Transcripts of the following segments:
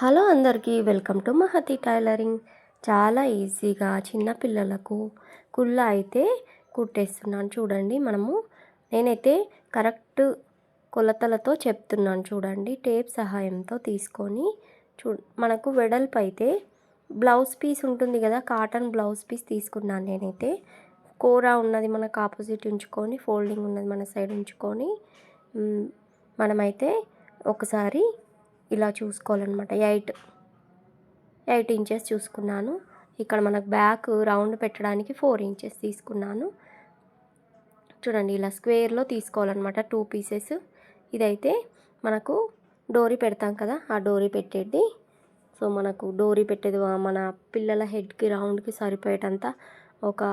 Hello అందరికీ welcome to Mahathi tailoring. చాలా ఈజీగా చిన్న పిల్లలకు కుల్లా అయితే కుట్టేస్తున్నాను చూడండి. నేనైతే కరెక్ట్ కొలతలతో చెప్తున్నాను చూడండి. టేప్ సహాయంతో తీసుకొని మనకు వెడల్పు అయితే బ్లౌజ్ పీస్ ఉంటుంది కదా, కాటన్ బ్లౌజ్ పీస్ తీసుకున్నాను నేనైతే. కూర ఉన్నది మనకు ఆపోజిట్ ఉంచుకొని, ఫోల్డింగ్ ఉన్నది మన సైడ్ ఉంచుకొని మనమైతే ఒకసారి ఇలా చూసుకోవాలన్నమాట. 8 ఇంచెస్ చూసుకున్నాను. ఇక్కడ మనకు బ్యాక్ రౌండ్ పెట్టడానికి 4 ఇంచెస్ తీసుకున్నాను చూడండి. ఇలా స్క్వేర్లో తీసుకోవాలన్నమాట 2 పీసెస్. ఇదైతే మనకు డోరీ పెడతాం కదా, ఆ డోరీ పెట్టేది. సో మనకు డోరీ పెట్టేది మన పిల్లల హెడ్కి రౌండ్కి సరిపోయేటంత ఒక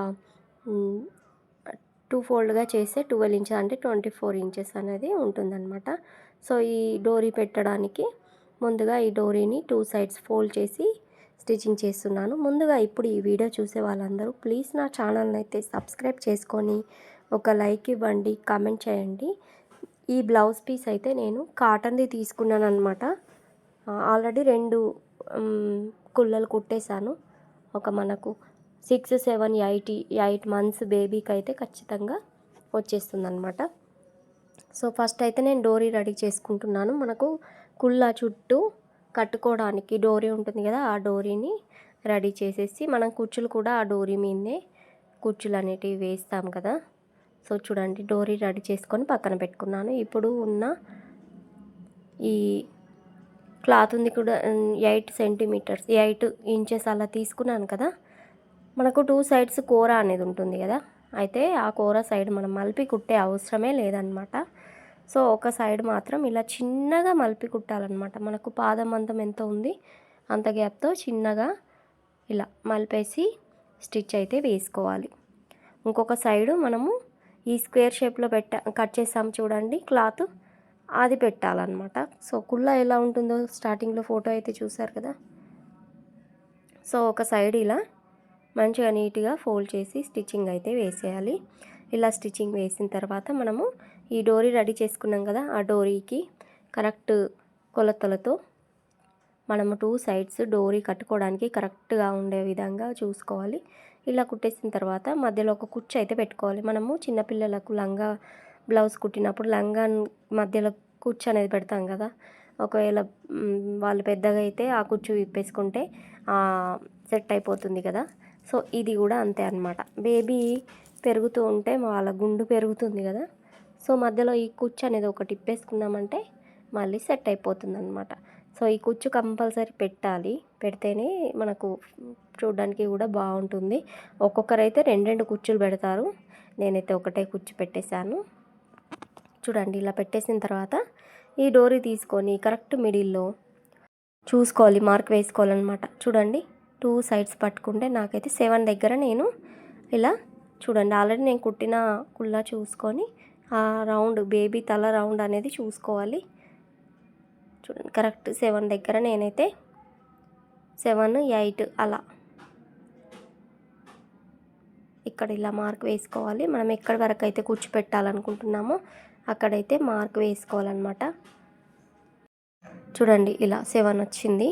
2 ఫోల్డ్గా చేస్తే 12 ఇంచెస్ అంటే 24 ఇంచెస్ అనేది ఉంటుందన్నమాట. సో ఈ డోరీ పెట్టడానికి ముందుగా ఈ డోరీని 2 సైడ్స్ ఫోల్డ్ చేసి స్టిచ్చింగ్ చేస్తున్నాను. ముందుగా ఇప్పుడు ఈ వీడియో చూసే వాళ్ళందరూ ప్లీజ్ నా ఛానల్ని అయితే సబ్స్క్రైబ్ చేసుకొని ఒక లైక్ ఇవ్వండి, కామెంట్ చేయండి. ఈ బ్లౌజ్ పీస్ అయితే నేను కాటన్ది తీసుకున్నాను అనమాట. ఆల్రెడీ 2 కుల్లలు కుట్టేశాను. ఒక మనకు 6, 7, 8 మంత్స్ బేబీకి అయితే ఖచ్చితంగా వచ్చేస్తుందన్నమాట. సో ఫస్ట్ అయితే నేను డోరీ రెడీ చేసుకుంటున్నాను. మనకు కుళ్ళ చుట్టూ కట్టుకోవడానికి డోరీ ఉంటుంది కదా, ఆ డోరీని రెడీ చేసేసి మనం కుచ్చులు కూడా ఆ డోరీ మీదనే కుచ్చులు అనేటివి వేస్తాం కదా. సో చూడండి, డోరీ రెడీ చేసుకొని పక్కన పెట్టుకున్నాను. ఇప్పుడు ఉన్న ఈ క్లాత్ ఉంది కూడా 8 సెంటీమీటర్స్ 8 ఇంచెస్ అలా తీసుకున్నాను కదా. మనకు 2 సైడ్స్ కూర అనేది ఉంటుంది కదా, అయితే ఆ కూర సైడ్ మనం మలిపి కుట్టే అవసరమే లేదనమాట. సో ఒక సైడ్ మాత్రం ఇలా చిన్నగా మలిపి కుట్టాలన్నమాట. మనకు పాదం మందం ఎంత ఉంది అంత గ్యాప్తో చిన్నగా ఇలా మలిపేసి స్టిచ్ అయితే వేసుకోవాలి. ఇంకొక సైడు మనము ఈ స్క్వేర్ షేప్లో కట్ చేసాము చూడండి క్లాత్, అది పెట్టాలన్నమాట. సో కుళ్ళ ఎలా ఉంటుందో స్టార్టింగ్లో ఫోటో అయితే చూసారు కదా. సో ఒక సైడ్ ఇలా మంచిగా నీట్గా ఫోల్డ్ చేసి స్టిచ్చింగ్ అయితే వేసేయాలి. ఇలా స్టిచ్చింగ్ వేసిన తర్వాత మనము ఈ డోరీ రెడీ చేసుకున్నాం కదా, ఆ డోరీకి కరెక్ట్ కొలతలతో మనము 2 సైడ్స్ డోరీ కట్టుకోవడానికి కరెక్ట్గా ఉండే విధంగా చూసుకోవాలి. ఇలా కుట్టేసిన తర్వాత మధ్యలో ఒక కుచ్చు అయితే పెట్టుకోవాలి. మనము చిన్నపిల్లలకు లంగా బ్లౌజ్ కుట్టినప్పుడు లంగా మధ్యలో కుచ్చు అనేది పెడతాం కదా. ఒకవేళ వాళ్ళు పెద్దగా అయితే ఆ కుచ్చు విప్పేసుకుంటే సెట్ అయిపోతుంది కదా. సో ఇది కూడా అంతే అన్నమాట. బేబీ పెరుగుతూ ఉంటే వాళ్ళ గుండు పెరుగుతుంది కదా. సో మధ్యలో ఈ కుచ్చు అనేది ఒకటి ఇప్పేసుకున్నామంటే మళ్ళీ సెట్ అయిపోతుంది అనమాట. సో ఈ కుచ్చు కంపల్సరీ పెట్టాలి, పెడితేనే మనకు చూడడానికి కూడా బాగుంటుంది. ఒక్కొక్కరైతే 2 కుచ్చులు పెడతారు, నేనైతే ఒకటే కుచ్చు పెట్టేశాను చూడండి. ఇలా పెట్టేసిన తర్వాత ఈ డోరీ తీసుకొని కరెక్ట్ మిడిల్లో చూసుకోవాలి, మార్క్ వేసుకోవాలన్నమాట. చూడండి 2 సైడ్స్ పట్టుకుంటే నాకైతే 7 దగ్గర నేను ఇలా చూడండి, ఆల్రెడీ నేను కుట్టిన కుల్లా చూసుకొని ఆ రౌండ్ బేబీ తల రౌండ్ అనేది చూసుకోవాలి. చూడండి కరెక్ట్ 7 దగ్గర నేనైతే 7, 8 అలా ఇక్కడ ఇలా మార్క్ వేసుకోవాలి. మనం ఎక్కడి వరకు అయితే కుచ్చు పెట్టాలనుకుంటున్నామో అక్కడైతే మార్క్ వేసుకోవాలన్నమాట. చూడండి ఇలా 7 వచ్చింది.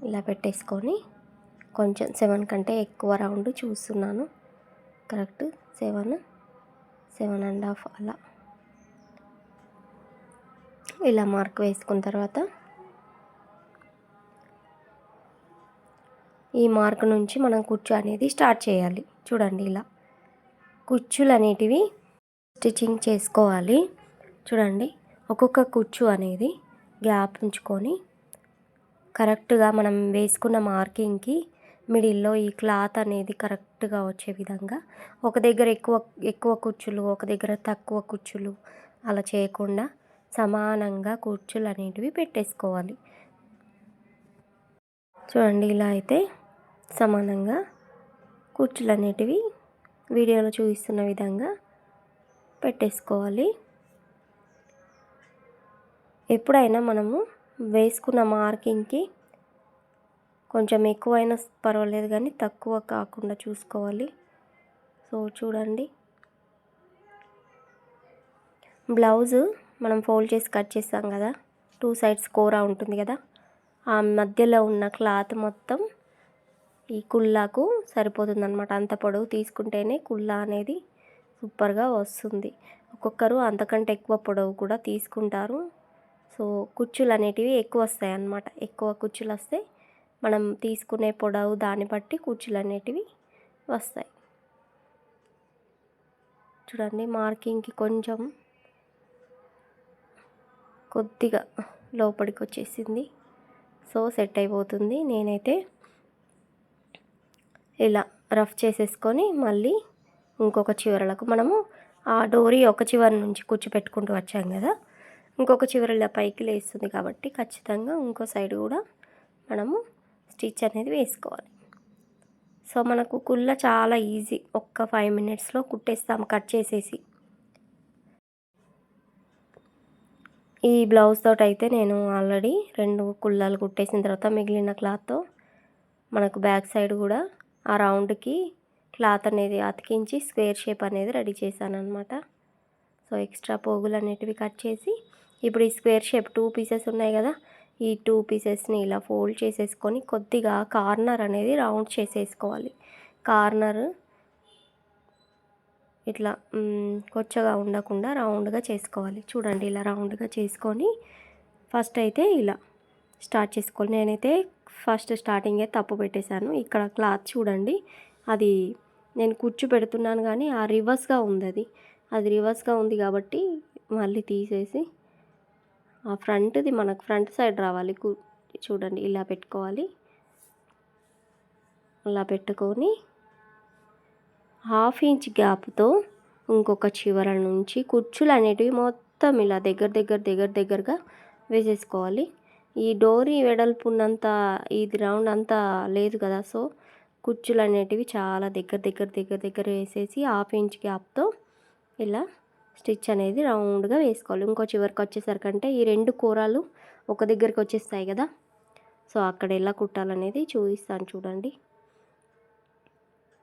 ఇలా పెట్టేసుకొని కొంచెం 7 కంటే ఎక్కువ రౌండ్ చూస్తున్నాను. కరెక్ట్ 7, 7.5 అలా ఇలా మార్క్ వేసుకున్న తర్వాత ఈ మార్క్ నుంచి మనం కుచ్చు అనేది స్టార్ట్ చేయాలి. చూడండి ఇలా కుచ్చులు అనేటివి స్టిచ్చింగ్ చేసుకోవాలి. చూడండి ఒక్కొక్క కుచ్చు అనేది గ్యాప్ ఉంచుకొని కరెక్ట్గా మనం వేసుకున్న మార్కింగ్కి మిడిల్లో ఈ క్లాత్ అనేది కరెక్ట్గా వచ్చే విధంగా, ఒక దగ్గర ఎక్కువ కుచ్చులు, ఒక దగ్గర తక్కువ కుచ్చులు అలా చేయకుండా సమానంగా కుచ్చులు అనేటివి పెట్టేసుకోవాలి. చూడండి ఇలా అయితే సమానంగా కుచ్చులు అనేటివి వీడియోలో చూపిస్తున్న విధంగా పెట్టేసుకోవాలి. ఎప్పుడైనా మనము వేసుకున్న మార్కింగ్కి కొంచెం ఎక్కువైనా పర్వాలేదు కానీ తక్కువ కాకుండా చూసుకోవాలి. సో చూడండి, బ్లౌజు మనం ఫోల్డ్ చేసి కట్ చేస్తాం కదా, 2 సైడ్స్ కూర ఉంటుంది కదా, ఆ మధ్యలో ఉన్న క్లాత్ మొత్తం ఈ కుల్లాకు సరిపోతుందన్నమాట. అంత పొడవు తీసుకుంటేనే కుల్లా అనేది సూపర్గా వస్తుంది. ఒక్కొక్కరు అంతకంటే ఎక్కువ పొడవు కూడా తీసుకుంటారు. సో కుచ్చులు అనేటివి ఎక్కువ వస్తాయి అన్నమాట. ఎక్కువ కుచ్చులు వస్తే మనం తీసుకునే పొడవు దాన్ని బట్టి కుచ్చులు అనేటివి వస్తాయి. చూడండి మార్కింగ్కి కొంచెం కొద్దిగా లోపలికి వచ్చేసింది. సో సెట్ అయిపోతుంది. నేనైతే ఇలా రఫ్ చేసేసుకొని మళ్ళీ ఇంకొక చివరలకు మనము ఆ డోరీ ఒక చివరి నుంచి కుచ్చు పెట్టుకుంటూ వచ్చాం కదా, ఇంకొక చివర ఇలా పైకి లేస్తుంది కాబట్టి ఖచ్చితంగా ఇంకో సైడ్ కూడా మనము స్టిచ్ అనేది వేసుకోవాలి. సో మనకు కుల్ల చాలా ఈజీ, ఒక్క 5 మినిట్స్లో కుట్టేస్తాం కట్ చేసేసి. ఈ బ్లౌజ్ తోటి అయితే నేను ఆల్రెడీ 2 కుల్లాలు కుట్టేసిన తర్వాత మిగిలిన క్లాత్తో మనకు బ్యాక్ సైడ్ కూడా ఆ రౌండ్కి క్లాత్ అనేది అతికించి స్క్వేర్ షేప్ అనేది రెడీ చేశాను అనమాట. సో ఎక్స్ట్రా పోగులు అనేటివి కట్ చేసి ఇప్పుడు ఈ స్క్వేర్ షేప్ 2 పీసెస్ ఉన్నాయి కదా, ఈ 2 పీసెస్ని ఇలా ఫోల్డ్ చేసేసుకొని కొద్దిగా కార్నర్ అనేది రౌండ్ చేసేసుకోవాలి. కార్నర్ ఇట్లా కొచ్చగా ఉండకుండా రౌండ్గా చేసుకోవాలి. చూడండి ఇలా రౌండ్గా చేసుకొని ఫస్ట్ అయితే ఇలా స్టార్ట్ చేసుకోవాలి. నేనైతే ఫస్ట్ స్టార్టింగే తప్పు పెట్టేశాను. ఇక్కడ క్లాత్ చూడండి, అది నేను కుచ్చు పెడుతున్నాను కానీ ఆ రివర్స్గా ఉంది. అది రివర్స్గా ఉంది కాబట్టి మళ్ళీ తీసేసి ఆ ఫ్రంట్ది మనకు ఫ్రంట్ సైడ్ రావాలి. చూడండి ఇలా పెట్టుకోవాలి. అలా పెట్టుకొని 1/2 ఇంచ్ గ్యాప్తో ఇంకొక చివర నుంచి కుచ్చులు అనేటివి మొత్తం ఇలా దగ్గరగా వేసేసుకోవాలి. ఈ డోరీ వెడల్పు ఉన్నంత ఇది రౌండ్ అంతా లేదు కదా, సో కుచ్చులు అనేటివి చాలా దగ్గర వేసేసి 1/2 ఇంచ్ గ్యాప్తో ఇలా స్టిచ్ అనేది రౌండ్గా వేసుకోవాలి. ఇంకో చివరికి వచ్చేసరికంటే ఈ 2 కూరాలు ఒక దగ్గరికి వచ్చేస్తాయి కదా, సో అక్కడ ఎలా కుట్టాలనేది చూపిస్తాను చూడండి.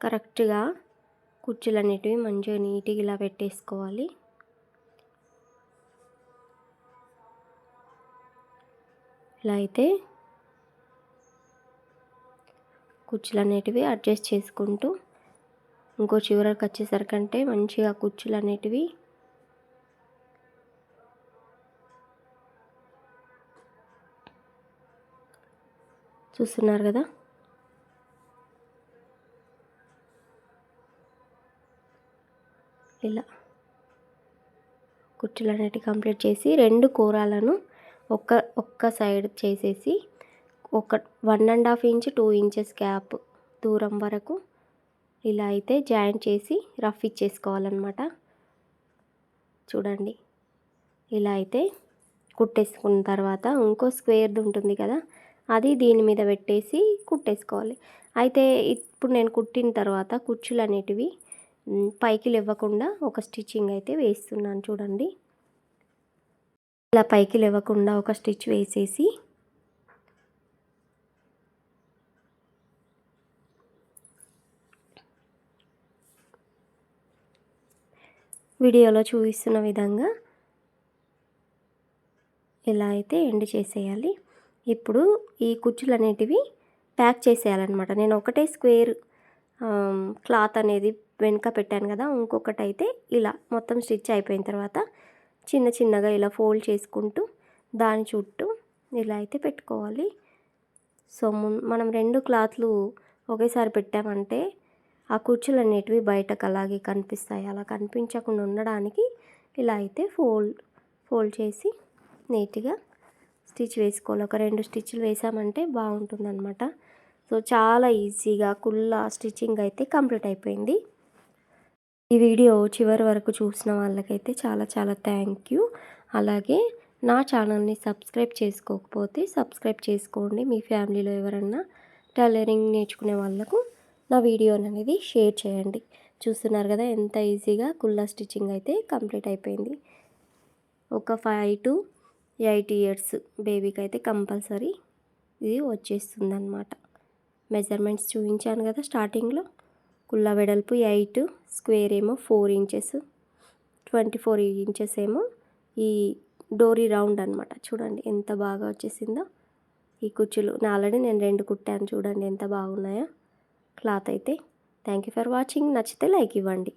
కరెక్ట్గా కుచ్చులు అనేటివి మంచిగా నీట్గా ఇలా పెట్టేసుకోవాలి. ఇలా అయితే కుచ్చులు అనేటివి అడ్జస్ట్ చేసుకుంటూ ఇంకో చివరికి వచ్చేసరికంటే మంచిగా కుచ్చులు అనేటివి చూస్తున్నారు కదా, ఇలా కుచ్చులు అనేటివి కంప్లీట్ చేసి 2 కూరాలను ఒక్క సైడ్ చేసేసి ఒక 1.5 ఇంచ్ 2 ఇంచెస్ గ్యాప్ దూరం వరకు ఇలా అయితే జాయింట్ చేసి రఫ్ ఇచ్చేసుకోవాలన్నమాట. చూడండి ఇలా అయితే కుట్టేసుకున్న తర్వాత ఇంకో స్క్వేర్ది ఉంటుంది కదా, అది దీని మీద పెట్టేసి కుట్టేసుకోవాలి. అయితే ఇప్పుడు నేను కుట్టిన తర్వాత కుచ్చులు అనేటివి పైకి లేవకుండా ఒక స్టిచ్చింగ్ అయితే వేస్తున్నాను చూడండి. ఇలా పైకి లేవకుండా ఒక స్టిచ్ వేసేసి వీడియోలో చూపిస్తున్న విధంగా ఇలా అయితే ఎండ్ చేసేయాలి. ఇప్పుడు ఈ కుచ్చులు అనేటివి ప్యాక్ చేసేయాలన్నమాట. నేను ఒకటే స్క్వేర్ క్లాత్ అనేది వెనుక పెట్టాను కదా, ఇంకొకటి అయితే ఇలా మొత్తం స్టిచ్ అయిపోయిన తర్వాత చిన్నగా ఇలా ఫోల్డ్ చేసుకుంటూ దాని చుట్టూ ఇలా అయితే పెట్టుకోవాలి. సో మనం 2 క్లాత్లు ఒకేసారి పెట్టామంటే ఆ కుచ్చులు అనేటివి బయటకు అలాగే కనిపిస్తాయి. అలా కనిపించకుండా ఉండడానికి ఇలా అయితే ఫోల్డ్ చేసి నీట్గా స్టిచ్ వేసుకోవాలి. ఒక 2 స్టిచ్లు వేసామంటే బాగుంటుందన్నమాట. సో చాలా ఈజీగా కుల్లా స్టిచ్చింగ్ అయితే కంప్లీట్ అయిపోయింది. ఈ వీడియో చివరి వరకు చూసిన వాళ్ళకైతే చాలా థ్యాంక్ యూ. అలాగే నా ఛానల్ని సబ్స్క్రైబ్ చేసుకోకపోతే సబ్స్క్రైబ్ చేసుకోండి. మీ ఫ్యామిలీలో ఎవరన్నా టైలరింగ్ నేర్చుకునే వాళ్ళకు నా వీడియోని అనేది షేర్ చేయండి. చూస్తున్నారు కదా ఎంత ఈజీగా కుల్లా స్టిచ్చింగ్ అయితే కంప్లీట్ అయిపోయింది. ఒక 5 to 8 years బేబీకి అయితే కంపల్సరీ ఇది వచ్చేస్తుంది అన్నమాట. మెజర్మెంట్స్ చూపించాను కదా స్టార్టింగ్లో. కుల్లా వెడల్పు 8, స్క్వేర్ ఏమో 4 ఇంచెస్, 24 ఇంచెస్ ఏమో ఈ డోరీ రౌండ్ అనమాట. చూడండి ఎంత బాగా వచ్చేసిందో. ఈ కుచ్చులు ఆల్రెడీ నేను 2 కుట్టాను చూడండి ఎంత బాగున్నాయో క్లాత్ అయితే. Thank you for watching. నచ్చితే లైక్ ఇవ్వండి.